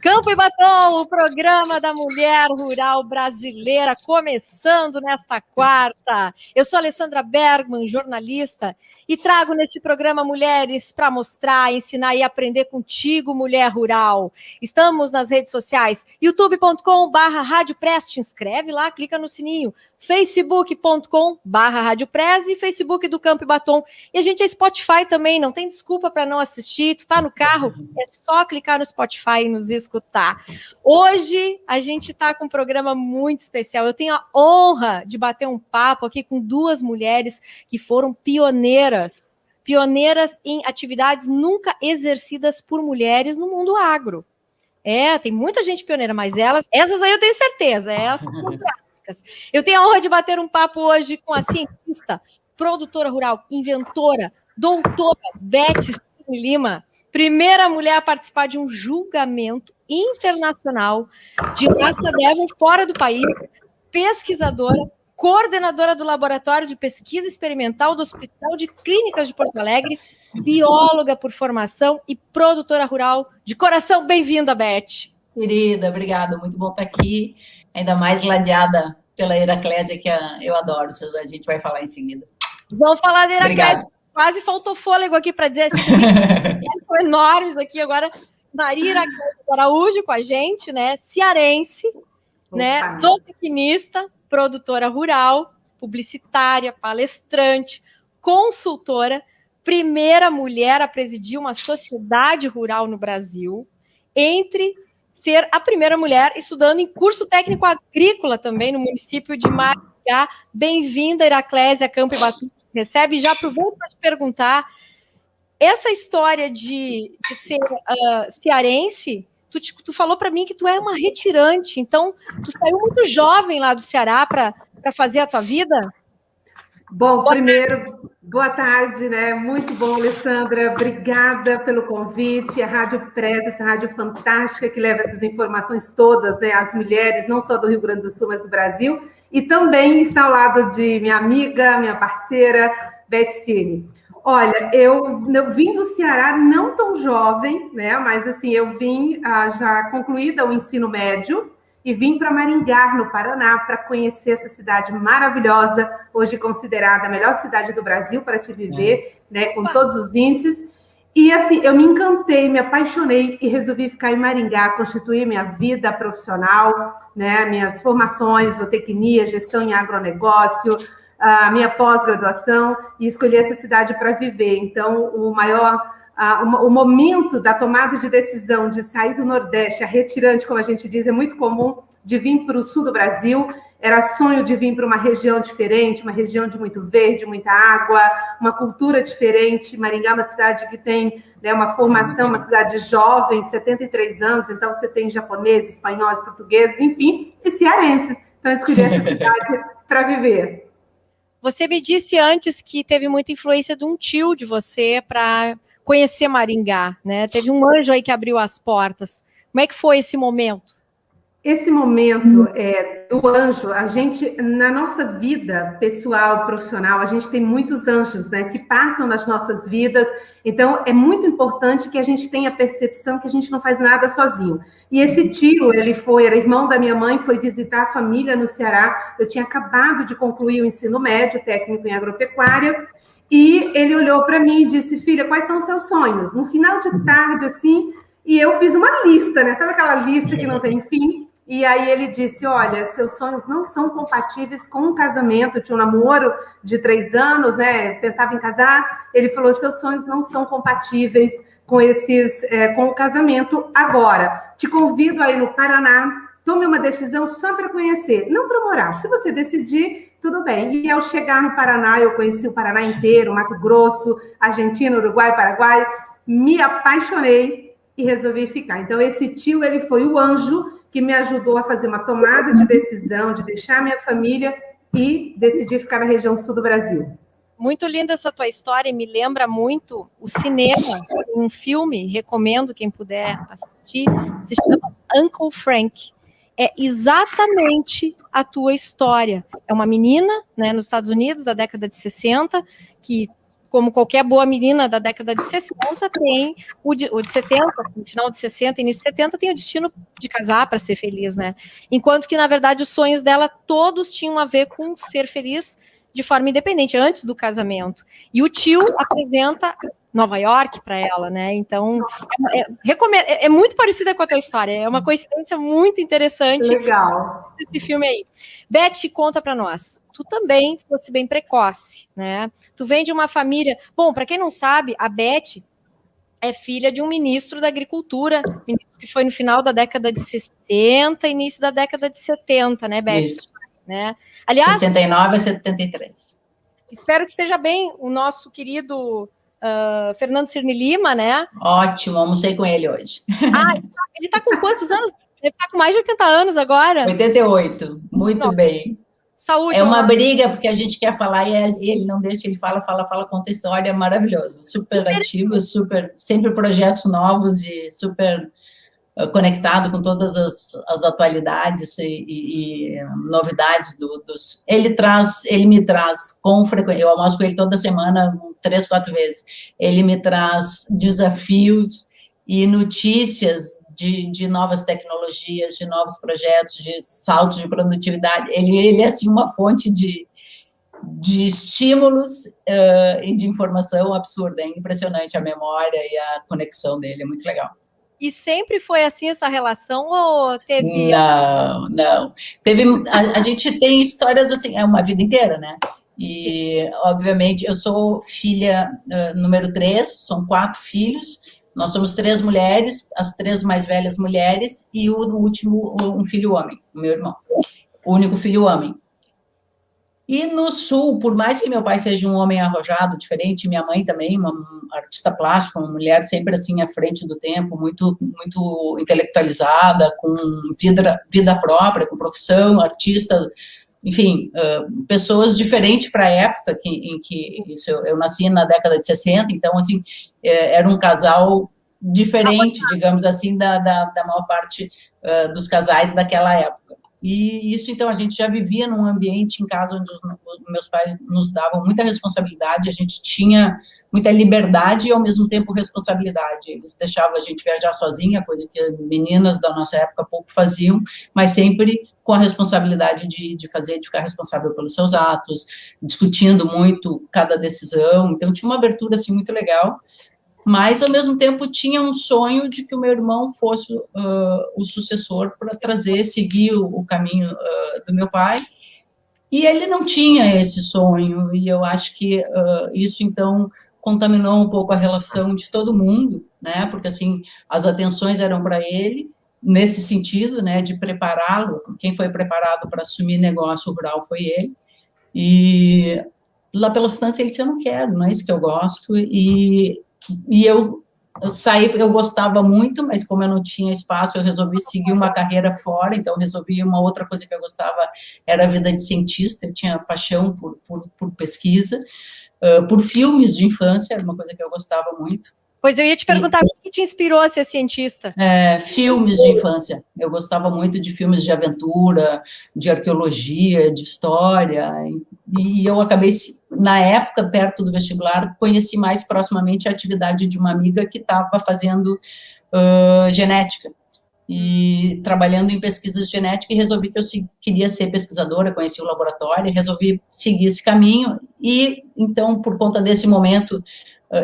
Campo e Batom, o programa da mulher rural brasileira, começando nesta quarta. Eu sou Alessandra Bergman, jornalista, e trago neste programa mulheres para mostrar, ensinar e aprender contigo, mulher rural. Estamos nas redes sociais, youtube.com/Rádio Press, te inscreve lá, clica no sininho, facebook.com/Rádio Press e Facebook do Campo e Batom. E a gente é Spotify também, não tem desculpa para não assistir, tu tá no carro, é só clicar no Spotify e nos escutar. Hoje a gente tá com um programa muito especial, eu tenho a honra de bater um papo aqui com duas mulheres que foram pioneiras em atividades nunca exercidas por mulheres no mundo agro. Tem muita gente pioneira, mas essas aí eu tenho certeza, essas são clássicas. Eu tenho a honra de bater um papo hoje com a cientista, produtora rural, inventora, doutora Beth Lima, primeira mulher a participar de um julgamento internacional de raça Devon fora do país, pesquisadora, coordenadora do Laboratório de Pesquisa Experimental do Hospital de Clínicas de Porto Alegre, bióloga por formação e produtora rural de coração. Bem-vinda, Beth. Querida, obrigada. Muito bom estar aqui, ainda mais ladeada pela Heraclésia, que eu adoro, a gente vai falar em seguida. Vamos falar da Heraclésia. Quase faltou fôlego aqui para dizer assim, são enormes aqui agora. Maria Heraclésia Araújo com a gente, né? Cearense, né? Zootecnista, produtora rural, publicitária, palestrante, consultora, primeira mulher a presidir uma sociedade rural no Brasil, entre ser a primeira mulher estudando em curso técnico agrícola também no município de Maringá. Bem-vinda, Heraclésia Campo e Batom. Recebe, já aproveito para te perguntar, essa história de ser cearense, tu falou para mim que tu é uma retirante, então tu saiu muito jovem lá do Ceará para fazer a tua vida? Bom, primeiro, boa tarde, né? Muito bom, Alessandra. Obrigada pelo convite. A Rádio Press, essa rádio fantástica que leva essas informações todas, né? Às mulheres, não só do Rio Grande do Sul, mas do Brasil. E também está ao lado de minha amiga, minha parceira, Beth Cine. Olha, eu vim do Ceará não tão jovem, né? Mas assim, eu vim já concluída o ensino médio e vim para Maringá, no Paraná, para conhecer essa cidade maravilhosa, hoje considerada a melhor cidade do Brasil para se viver, né? Com todos os índices. E assim, eu me encantei, me apaixonei e resolvi ficar em Maringá, constituir minha vida profissional, né? Minhas formações, zootecnia, gestão em agronegócio, a minha pós-graduação, e escolhi essa cidade para viver. Então, o momento da tomada de decisão de sair do Nordeste, a retirante, como a gente diz, é muito comum, de vir para o sul do Brasil. Era sonho de vir para uma região diferente, uma região de muito verde, muita água, uma cultura diferente. Maringá é uma cidade que tem, né, uma formação, uma cidade jovem, 73 anos, então você tem japoneses, espanhóis, portugueses, enfim, e cearenses. Então, eu escolhi essa cidade para viver. Você me disse antes que teve muita influência de um tio de você para conhecer Maringá, né? Teve um anjo aí que abriu as portas. Como é que foi esse momento? Esse momento do anjo, a gente, na nossa vida pessoal, profissional, a gente tem muitos anjos, né, que passam nas nossas vidas. Então, é muito importante que a gente tenha a percepção que a gente não faz nada sozinho. E esse tio, era irmão da minha mãe, foi visitar a família no Ceará. Eu tinha acabado de concluir o ensino médio, técnico em agropecuária, e ele olhou para mim e disse: filha, quais são os seus sonhos? No final de tarde, assim, e eu fiz uma lista, né? Sabe aquela lista que não tem fim? E aí ele disse: olha, seus sonhos não são compatíveis com um casamento. Eu tinha um namoro de 3 anos, né? Pensava em casar. Ele falou: seus sonhos não são compatíveis com com o casamento agora. Te convido aí no Paraná, tome uma decisão só para conhecer, não para morar. Se você decidir, tudo bem. E ao chegar no Paraná, eu conheci o Paraná inteiro, Mato Grosso, Argentina, Uruguai, Paraguai, me apaixonei e resolvi ficar. Então, esse tio, ele foi o anjo que me ajudou a fazer uma tomada de decisão, de deixar minha família e decidir ficar na região sul do Brasil. Muito linda essa tua história, me lembra muito o cinema, um filme, recomendo quem puder assistir, se chama Uncle Frank. É exatamente a tua história. É uma menina, né, nos Estados Unidos, da década de 60, que como qualquer boa menina da década de 60, tem o de 70, no final de 60, início de 70, tem o destino de casar para ser feliz, né? Enquanto que, na verdade, os sonhos dela todos tinham a ver com ser feliz de forma independente, antes do casamento. E o tio apresenta Nova York para ela, né? Então, recomendo, é muito parecida com a tua história, é uma coincidência muito interessante. Legal. Esse filme aí. Beth, conta para nós. Tu também fosse bem precoce, né? Tu vem de uma família... Bom, para quem não sabe, a Beth é filha de um ministro da Agricultura, ministro que foi no final da década de 60, início da década de 70, né, Beth? Isso. Né? Aliás, 69 a 73. Espero que esteja bem o nosso querido Fernando Cirne Lima, né? Ótimo, almocei com ele hoje. Ele tá com quantos anos? Ele tá com mais de 80 anos agora? 88, muito bem. Saúde. É uma briga, porque a gente quer falar e ele não deixa, ele fala, conta história, é maravilhoso. Super ativo, sempre projetos novos e super conectado com todas as atualidades e novidades dos... Ele me traz com frequência, eu almoço com ele toda semana, 3, 4 vezes, ele me traz desafios e notícias de novas tecnologias, de novos projetos, de saltos de produtividade. Ele é, assim, uma fonte de estímulos e de informação absurda, é impressionante a memória e a conexão dele, é muito legal. E sempre foi assim essa relação ou teve... Não. A gente tem histórias assim, é uma vida inteira, né? E, obviamente, eu sou filha número 3, são 4 filhos, nós somos 3 mulheres, as 3 mais velhas mulheres, e o último, um filho homem, o meu irmão, o único filho homem. E no Sul, por mais que meu pai seja um homem arrojado, diferente, minha mãe também, uma artista plástica, uma mulher sempre assim à frente do tempo, muito intelectualizada, com vida própria, com profissão, artista, enfim, pessoas diferentes para a época em que eu nasci na década de 60, então, assim, era um casal diferente, digamos assim, da maior parte dos casais daquela época. E isso, então, a gente já vivia num ambiente em casa onde os meus pais nos davam muita responsabilidade, a gente tinha muita liberdade e, ao mesmo tempo, responsabilidade. Eles deixavam a gente viajar sozinha, coisa que meninas da nossa época pouco faziam, mas sempre com a responsabilidade de ficar responsável pelos seus atos, discutindo muito cada decisão. Então, tinha uma abertura, assim, muito legal. Mas, ao mesmo tempo, tinha um sonho de que o meu irmão fosse o sucessor para seguir o caminho do meu pai, e ele não tinha esse sonho, e eu acho que isso, então, contaminou um pouco a relação de todo mundo, né, porque, assim, as atenções eram para ele, nesse sentido, né, de prepará-lo, quem foi preparado para assumir negócio rural foi ele, e lá pelas tantas ele disse, eu não quero, não é isso que eu gosto, e eu saí, eu gostava muito, mas como eu não tinha espaço, eu resolvi seguir uma carreira fora, então resolvi uma outra coisa que eu gostava, era a vida de cientista, eu tinha paixão por pesquisa, por filmes de infância, era uma coisa que eu gostava muito. Pois eu ia te perguntar, o que te inspirou a ser cientista? Filmes de infância, eu gostava muito de filmes de aventura, de arqueologia, de história, e eu acabei, na época, perto do vestibular, conheci mais proximamente a atividade de uma amiga que estava fazendo genética, e trabalhando em pesquisas de genética, e resolvi que eu queria ser pesquisadora, conheci o laboratório, resolvi seguir esse caminho, e então, por conta desse momento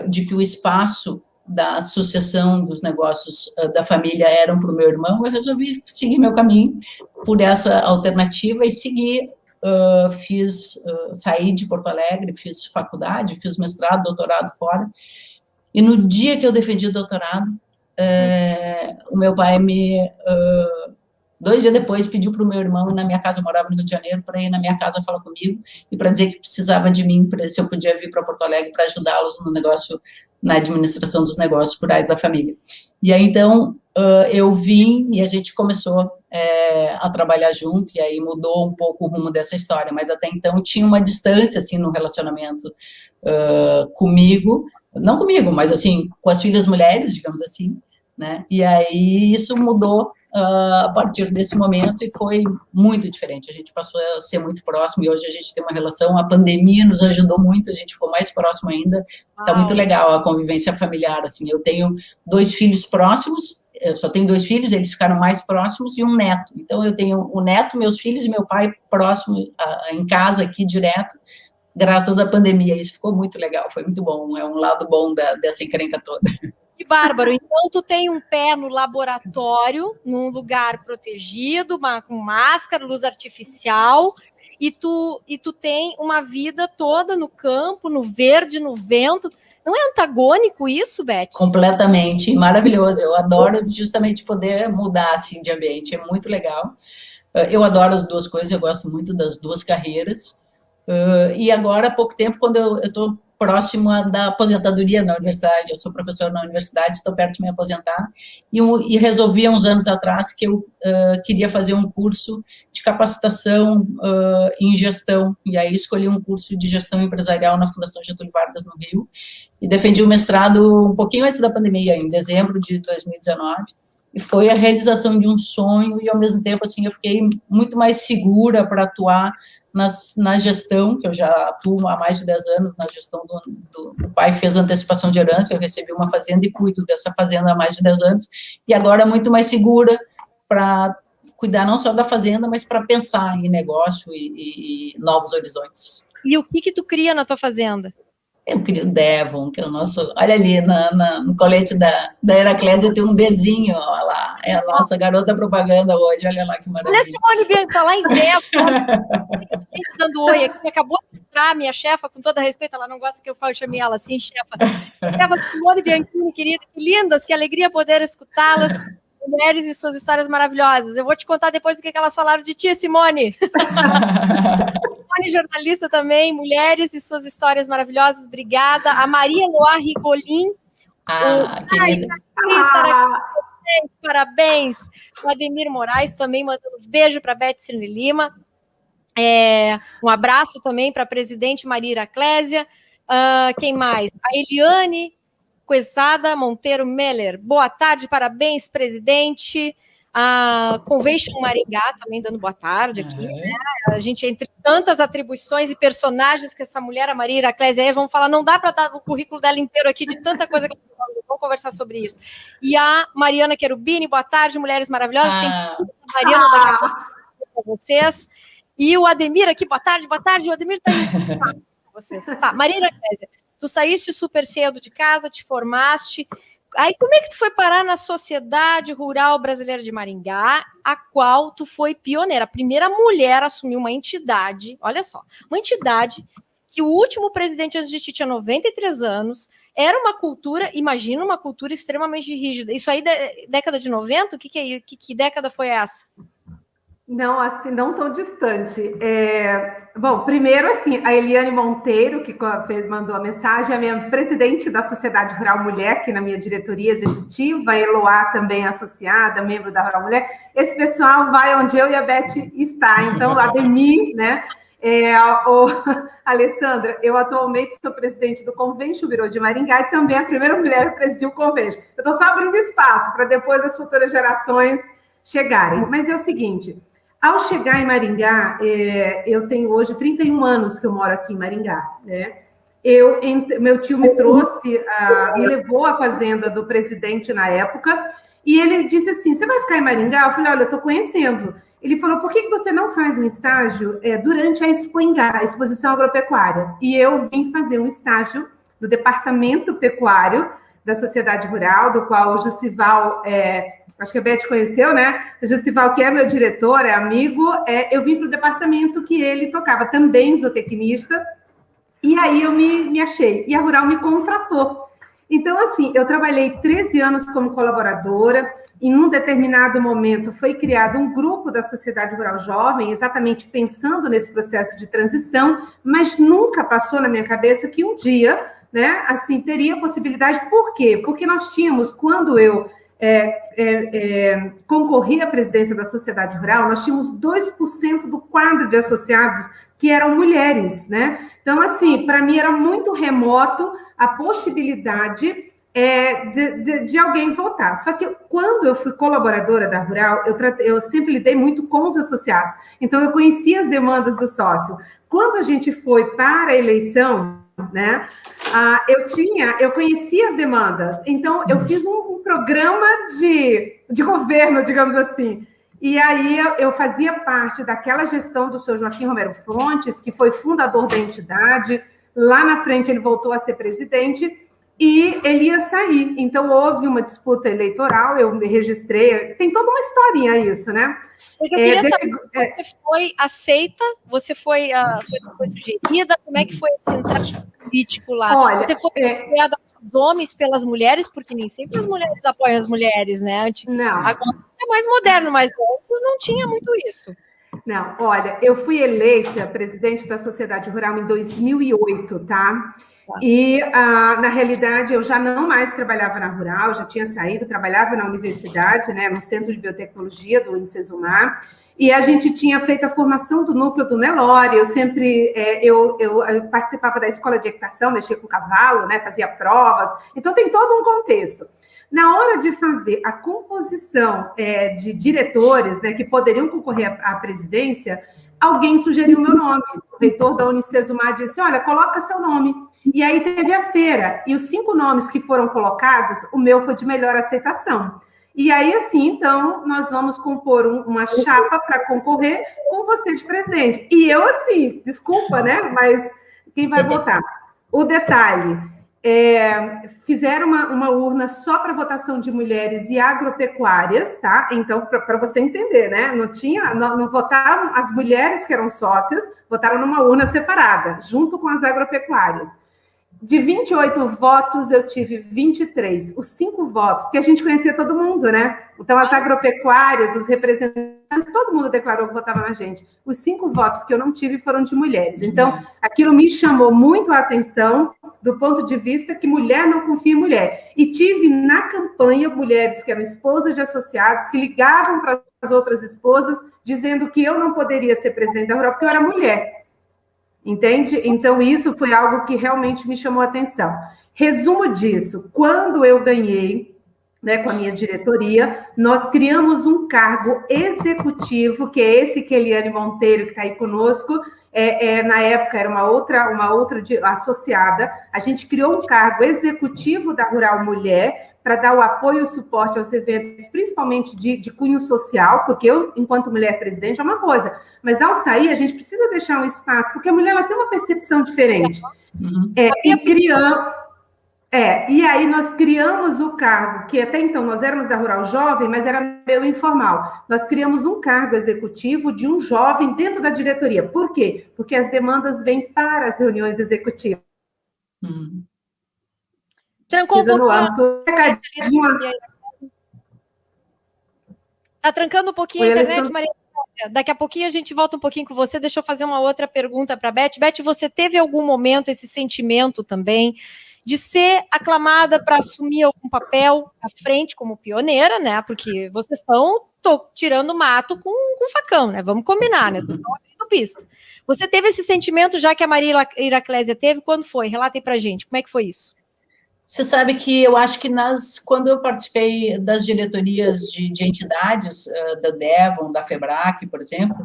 de que o espaço da sucessão dos negócios da família eram para o meu irmão, eu resolvi seguir meu caminho por essa alternativa e seguir, saí de Porto Alegre, fiz faculdade, fiz mestrado, doutorado fora, e no dia que eu defendi o doutorado, o meu pai 2 dias depois, pediu para o meu irmão ir na minha casa, eu morava no Rio de Janeiro, para ir na minha casa falar comigo, e para dizer que precisava de mim, se eu podia vir para Porto Alegre para ajudá-los no negócio, na administração dos negócios rurais da família. E aí, então, eu vim e a gente começou a trabalhar junto, e aí mudou um pouco o rumo dessa história, mas até então tinha uma distância, assim, no relacionamento comigo, não comigo, mas, assim, com as filhas mulheres, digamos assim, né, e aí isso mudou a partir desse momento, e foi muito diferente. A gente passou a ser muito próximo, e hoje a gente tem uma relação, a pandemia nos ajudou muito, a gente ficou mais próximo ainda. Está muito legal a convivência familiar, assim. Eu tenho 2 filhos próximos, eu só tenho 2 filhos, eles ficaram mais próximos, e um neto. Então, eu tenho o neto, meus filhos e meu pai próximo, em casa aqui, direto, graças à pandemia. Isso ficou muito legal, foi muito bom, é um lado bom dessa encrenca toda. Que bárbaro, então tu tem um pé no laboratório, num lugar protegido, com máscara, luz artificial, e tu tem uma vida toda no campo, no verde, no vento. Não é antagônico isso, Beth? Completamente, maravilhoso. Eu adoro justamente poder mudar assim de ambiente, é muito legal. Eu adoro as duas coisas, eu gosto muito das duas carreiras. E agora, há pouco tempo, quando eu estou próxima da aposentadoria na universidade, eu sou professora na universidade, estou perto de me aposentar, e resolvi há uns anos atrás que eu queria fazer um curso de capacitação em gestão, e aí escolhi um curso de gestão empresarial na Fundação Getúlio Vargas, no Rio, e defendi o mestrado um pouquinho antes da pandemia, em dezembro de 2019, e foi a realização de um sonho, e ao mesmo tempo, assim, eu fiquei muito mais segura para atuar na gestão, que eu já atuo há mais de 10 anos na gestão o pai fez antecipação de herança, eu recebi uma fazenda e cuido dessa fazenda há mais de 10 anos, e agora muito mais segura para cuidar não só da fazenda, mas para pensar em negócio e novos horizontes. E o que tu cria na tua fazenda? Eu crio o Devon, que é o nosso... Olha ali, no colete da Heraclésia tem um Dzinho, olha lá, é a nossa garota propaganda hoje, olha lá que maravilha. Olha, Simone Bianchi, tá lá em Devon, dando oi aqui, acabou de entrar, minha chefa, com todo respeito, ela não gosta que eu chame ela assim, chefa. Simone Bianchini, querida, que lindas, que alegria poder escutá-las, mulheres e suas histórias maravilhosas. Eu vou te contar depois o que elas falaram de ti, Simone. Simone, jornalista também, mulheres e suas histórias maravilhosas, obrigada. A Maria Loá Rigolin. Parabéns. O Ademir Moraes também mandando um beijo para Beth Cirne Lima. Um abraço também para a presidente Maria Heraclésia. Quem mais? A Eliane Quesada Monteiro Meller. Boa tarde, parabéns, presidente. A Convention Maringá também dando boa tarde aqui, né? A gente, entre tantas atribuições e personagens que essa mulher, a Maria Heraclésia, vamos falar, não dá para dar o currículo dela inteiro aqui de tanta coisa que vamos conversar sobre isso. E a Mariana Cherubini, boa tarde, mulheres maravilhosas. Tem a Mariana daqui a pouco para vocês. E o Ademir aqui, boa tarde, o Ademir está aí para vocês. Tá, Maria Heraclésia, tu saíste super cedo de casa, te formaste. Aí, como é que tu foi parar na Sociedade Rural Brasileira de Maringá, a qual tu foi pioneira? A primeira mulher a assumir uma entidade, olha só, uma entidade que o último presidente antes de ti tinha 93 anos, era uma cultura, imagina, uma cultura extremamente rígida. Isso aí, década de 90? Que década foi essa? Não, assim, não tão distante. Bom, primeiro, assim, a Eliane Monteiro, que mandou a mensagem, a minha presidente da Sociedade Rural Mulher, aqui na minha diretoria executiva, a Eloá também associada, membro da Rural Mulher. Esse pessoal vai onde eu e a Beth está. Então, a Demi, né? Alessandra, eu atualmente sou presidente do Convention Bureau de Maringá e também a primeira mulher a presidir o Convention. Eu estou só abrindo espaço para depois as futuras gerações chegarem. Mas é o seguinte... Ao chegar em Maringá, eu tenho hoje 31 anos que eu moro aqui em Maringá, né? Meu tio me trouxe, me levou à fazenda do presidente na época, e ele disse assim, você vai ficar em Maringá? Eu falei, olha, eu estou conhecendo. Ele falou, por que você não faz um estágio durante a Expoingá, a Exposição Agropecuária? E eu vim fazer um estágio no Departamento Pecuário da Sociedade Rural, do qual o Jussival... acho que a Beth conheceu, né? O Jussival, que é meu diretor, é amigo, eu vim para o departamento que ele tocava, também zootecnista, e aí eu me achei, e a Rural me contratou. Então, assim, eu trabalhei 13 anos como colaboradora, e num determinado momento foi criado um grupo da Sociedade Rural Jovem, exatamente pensando nesse processo de transição, mas nunca passou na minha cabeça que um dia, né, assim, teria possibilidade. Por quê? Porque nós tínhamos, quando eu concorri à presidência da Sociedade Rural, nós tínhamos 2% do quadro de associados que eram mulheres, né? Então, assim, para mim era muito remoto a possibilidade de alguém votar. Só que quando eu fui colaboradora da Rural, eu sempre lidei muito com os associados. Então, eu conhecia as demandas do sócio. Quando a gente foi para a eleição, né, eu conhecia as demandas. Então, eu fiz um programa de governo, digamos assim. E aí, eu fazia parte daquela gestão do seu Joaquim Romero Fontes, que foi fundador da entidade. Lá na frente, ele voltou a ser presidente, e ele ia sair. Então, houve uma disputa eleitoral, eu me registrei, tem toda uma historinha isso, né? Mas eu queria saber se você foi aceita, você foi sugerida, como é que foi esse entrada político lá? Olha, você foi apoiada pelos homens, pelas mulheres, porque nem sempre as mulheres apoiam as mulheres, né? Não. Agora é mais moderno, mas antes não tinha muito isso. Não, olha, eu fui eleita presidente da Sociedade Rural em 2008, tá? E, na realidade, eu já não mais trabalhava na Rural, já tinha saído, trabalhava na universidade, né, no Centro de Biotecnologia do Unicesumar, e a gente tinha feito a formação do núcleo do Nelore. Eu sempre, eu participava da escola de equitação, mexia com cavalo, né, fazia provas, então tem todo um contexto. Na hora de fazer a composição de diretores, né, que poderiam concorrer à presidência, alguém sugeriu o meu nome. O reitor da Unicesumar disse, olha, coloca seu nome. E aí teve a feira, e os 5 nomes que foram colocados, o meu foi de melhor aceitação. E aí, assim, então, nós vamos compor uma chapa para concorrer com você de presidente. E eu, assim, desculpa, né, mas quem vai votar? O detalhe... fizeram uma urna só para votação de mulheres e agropecuárias, tá? Então, para você entender, né? Não votaram as mulheres que eram sócias, votaram numa urna separada, junto com as agropecuárias. De 28 votos, eu tive 23. Os 5 votos, porque a gente conhecia todo mundo, né? Então, as agropecuárias, os representantes, todo mundo declarou que votava na gente. Os 5 votos que eu não tive foram de mulheres. Então, aquilo me chamou muito a atenção do ponto de vista que mulher não confia em mulher. E tive na campanha mulheres que eram esposas de associados, que ligavam para as outras esposas, dizendo que eu não poderia ser presidente da Rural porque eu era mulher. Entende? Então, isso foi algo que realmente me chamou a atenção. Resumo disso, quando eu ganhei, né, com a minha diretoria, nós criamos um cargo executivo, que é esse que Eliane Monteiro, que está aí conosco, na época era uma outra associada, a gente criou um cargo executivo da Rural Mulher, para dar o apoio e o suporte aos eventos, principalmente de cunho social, porque eu, enquanto mulher presidente, é uma coisa, mas ao sair, a gente precisa deixar um espaço, porque a mulher ela tem uma percepção diferente. E aí nós criamos o cargo, que até então nós éramos da Rural Jovem, mas era meio informal. Nós criamos um cargo executivo de um jovem dentro da diretoria. Por quê? Porque as demandas vêm para as reuniões executivas. Trancou um pouquinho. Tá trancando um pouquinho a internet, Maria? Daqui a pouquinho a gente volta um pouquinho com você. Deixa eu fazer uma outra pergunta para a Beth. Beth, você teve algum momento esse sentimento também de ser aclamada para assumir algum papel à frente como pioneira, né? Porque vocês estão tirando mato com facão, né? Vamos combinar, né? Vocês estão abrindo pista. Você teve esse sentimento já que a Maria Iraclésia teve? Quando foi? Relata aí para a gente. Como é que foi isso? Você sabe que eu acho que quando eu participei das diretorias de entidades, da Devon, da FEBRAC, por exemplo,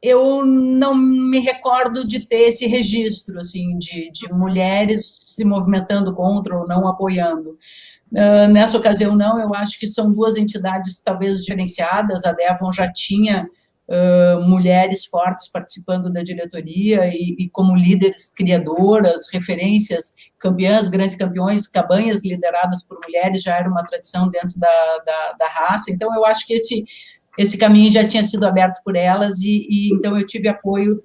eu não me recordo de ter esse registro, assim, de mulheres se movimentando contra ou não apoiando. Nessa ocasião, não, eu acho que são 2 entidades talvez diferenciadas. A Devon já tinha mulheres fortes participando da diretoria e como líderes criadoras, referências, campeãs, grandes campeões, cabanhas lideradas por mulheres, já era uma tradição dentro da raça. Então, eu acho que esse caminho já tinha sido aberto por elas e então eu tive apoio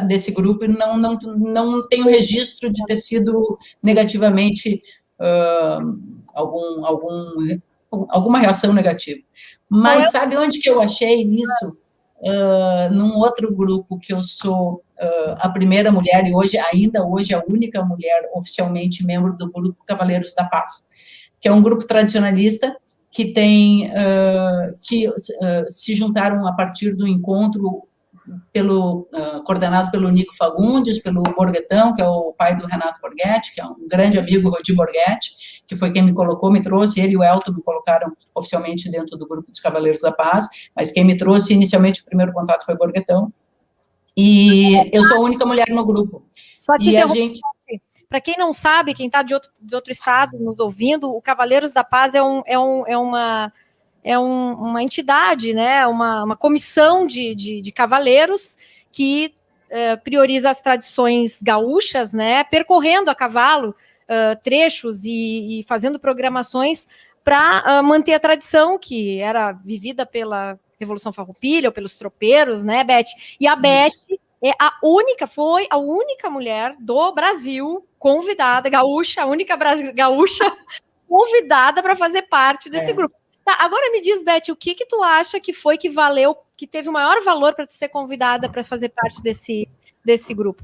desse grupo e não tenho registro de ter sido negativamente alguma reação negativa. Mas sabe onde que eu achei isso? Num outro grupo que eu sou a primeira mulher e ainda hoje a única mulher oficialmente membro do grupo Cavaleiros da Paz, que é um grupo tradicionalista que tem que se juntaram a partir do encontro coordenado pelo Nico Fagundes, pelo Borghetão, que é o pai do Renato Borghetti, que é um grande amigo, Rodi Borghetti, que foi quem me colocou, me trouxe, ele e o Elton me colocaram oficialmente dentro do grupo dos Cavaleiros da Paz, mas quem me trouxe inicialmente o primeiro contato foi o Borghetão, e eu sou a única mulher no grupo. Só te interromper. Para quem não sabe, quem está de outro estado nos ouvindo, o Cavaleiros da Paz é uma entidade, né, uma comissão de cavaleiros que prioriza as tradições gaúchas, né, percorrendo a cavalo trechos e fazendo programações para manter a tradição que era vivida pela Revolução Farroupilha ou pelos tropeiros, né, Beth? E a Beth foi a única mulher do Brasil convidada, gaúcha, a única gaúcha convidada para fazer parte desse grupo. Tá, agora me diz, Beth, o que tu acha que foi que valeu, que teve o maior valor para tu ser convidada para fazer parte desse grupo?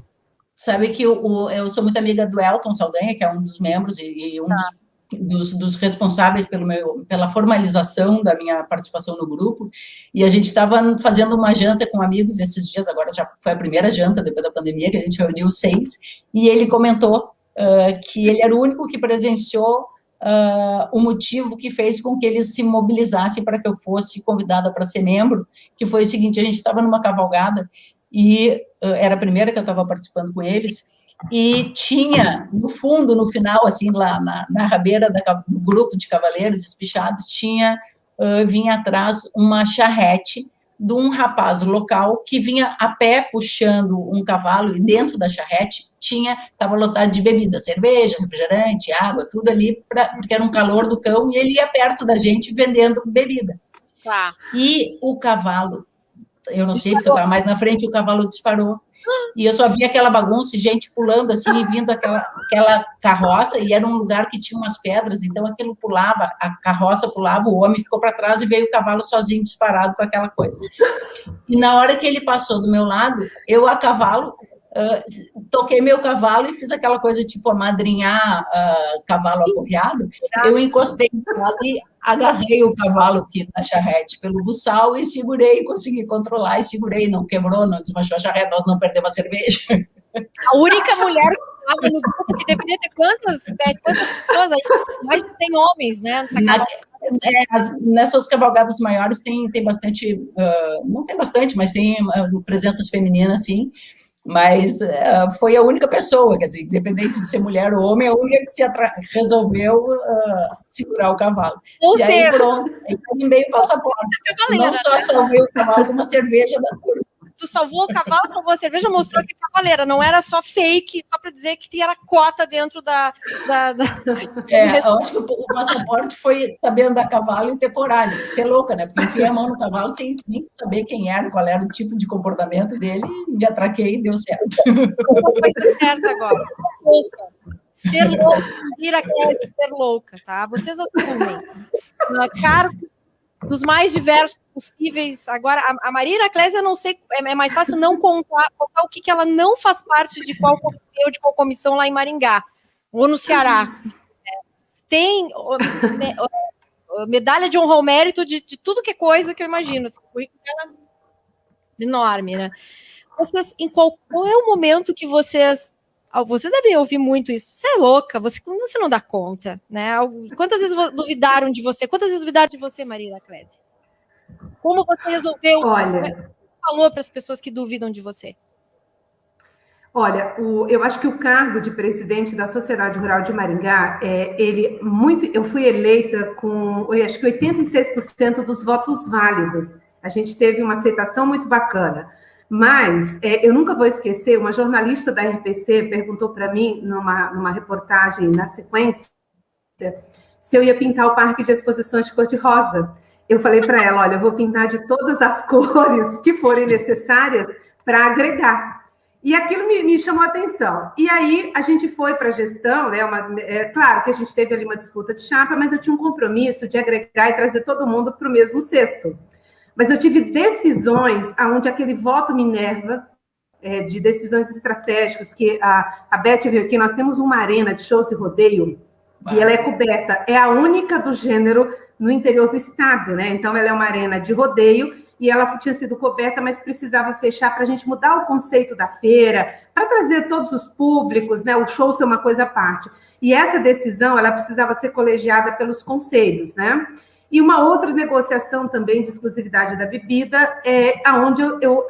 Sabe que eu sou muito amiga do Elton Saldanha, que é um dos membros e um dos responsáveis pela formalização da minha participação no grupo, e a gente estava fazendo uma janta com amigos esses dias, agora já foi a primeira janta depois da pandemia, que a gente reuniu 6, e ele comentou que ele era o único que presenciou o motivo que fez com que eles se mobilizassem para que eu fosse convidada para ser membro, que foi o seguinte: a gente estava numa cavalgada, e era a primeira que eu estava participando com eles, e tinha, no fundo, no final, assim, lá na rabeira do grupo de cavaleiros espichados, vinha atrás uma charrete de um rapaz local que vinha a pé puxando um cavalo, e dentro da charrete estava lotado de bebida, cerveja, refrigerante, água, tudo ali, porque era um calor do cão, e ele ia perto da gente vendendo bebida. Tá. E o cavalo, eu não sei, porque eu estava mais na frente, o cavalo disparou. E eu só via aquela bagunça, gente pulando assim, e vindo aquela carroça, e era um lugar que tinha umas pedras, então aquilo pulava, a carroça pulava, o homem ficou para trás e veio o cavalo sozinho disparado com aquela coisa. E na hora que ele passou do meu lado, eu a cavalo, toquei meu cavalo e fiz aquela coisa tipo amadrinhar cavalo aporreado, eu encostei no lado e agarrei o cavalo aqui na charrete pelo buçal e segurei, consegui controlar e segurei, não quebrou, não desmanchou a charrete, nós não perdemos a cerveja. A única mulher que estava no grupo, que deveria ter quantas pessoas aí? Mais de 100 homens, né? Nessas cavalgadas maiores tem bastante, não tem bastante, mas tem presenças femininas, sim. Mas foi a única pessoa, quer dizer, independente de ser mulher ou homem, a única que resolveu segurar o cavalo. Ou seja, aí pronto, aí carimbei o passaporte. Não só salvei o cavalo com uma cerveja da turma. Tu salvou o cavalo, salvou a cerveja, mostrou que é cavaleira, não era só fake, só para dizer que era cota dentro da... eu acho que o passaporte foi saber andar cavalo e ter coragem, ser louca, né? Porque enfiei a mão no cavalo sem nem saber quem era, qual era o tipo de comportamento dele, me atraquei e deu certo. Foi certo agora, ser louca. Ser louca, ser louca, tá? Vocês assumem. Cargo dos mais diversos possíveis. Agora, a Maria Heraclésia, não sei, é mais fácil não contar o que ela não faz parte de qual comitê ou de qual comissão lá em Maringá, ou no Ceará. Tem medalha de honra ao mérito de tudo que é coisa que eu imagino. Assim, currículo enorme, né? Vocês, qual é o momento que vocês devem ouvir muito isso. Você é louca, você não dá conta, né? Quantas vezes duvidaram de você? Quantas vezes duvidaram de você, Maria Heraclésia? Como você resolveu? Olha, falou para as pessoas que duvidam de você? Olha, eu acho que o cargo de presidente da Sociedade Rural de Maringá, eu fui eleita com, acho que 86% dos votos válidos. A gente teve uma aceitação muito bacana. Mas eu nunca vou esquecer, uma jornalista da RPC perguntou para mim, numa reportagem na sequência, se eu ia pintar o parque de exposições de cor-de-rosa. Eu falei para ela, olha, eu vou pintar de todas as cores que forem necessárias para agregar. E aquilo me chamou a atenção. E aí a gente foi para a gestão, né? Claro que a gente teve ali uma disputa de chapa, mas eu tinha um compromisso de agregar e trazer todo mundo para o mesmo cesto. Mas eu tive decisões onde aquele voto Minerva, de decisões estratégicas, que a Beth viu aqui, nós temos uma arena de shows e rodeio, e ela é coberta, é a única do gênero no interior do estado, né? Então, ela é uma arena de rodeio, e ela tinha sido coberta, mas precisava fechar para a gente mudar o conceito da feira, para trazer todos os públicos, né, o show ser uma coisa à parte. E essa decisão, ela precisava ser colegiada pelos conselhos, né? E uma outra negociação também de exclusividade da bebida é aonde eu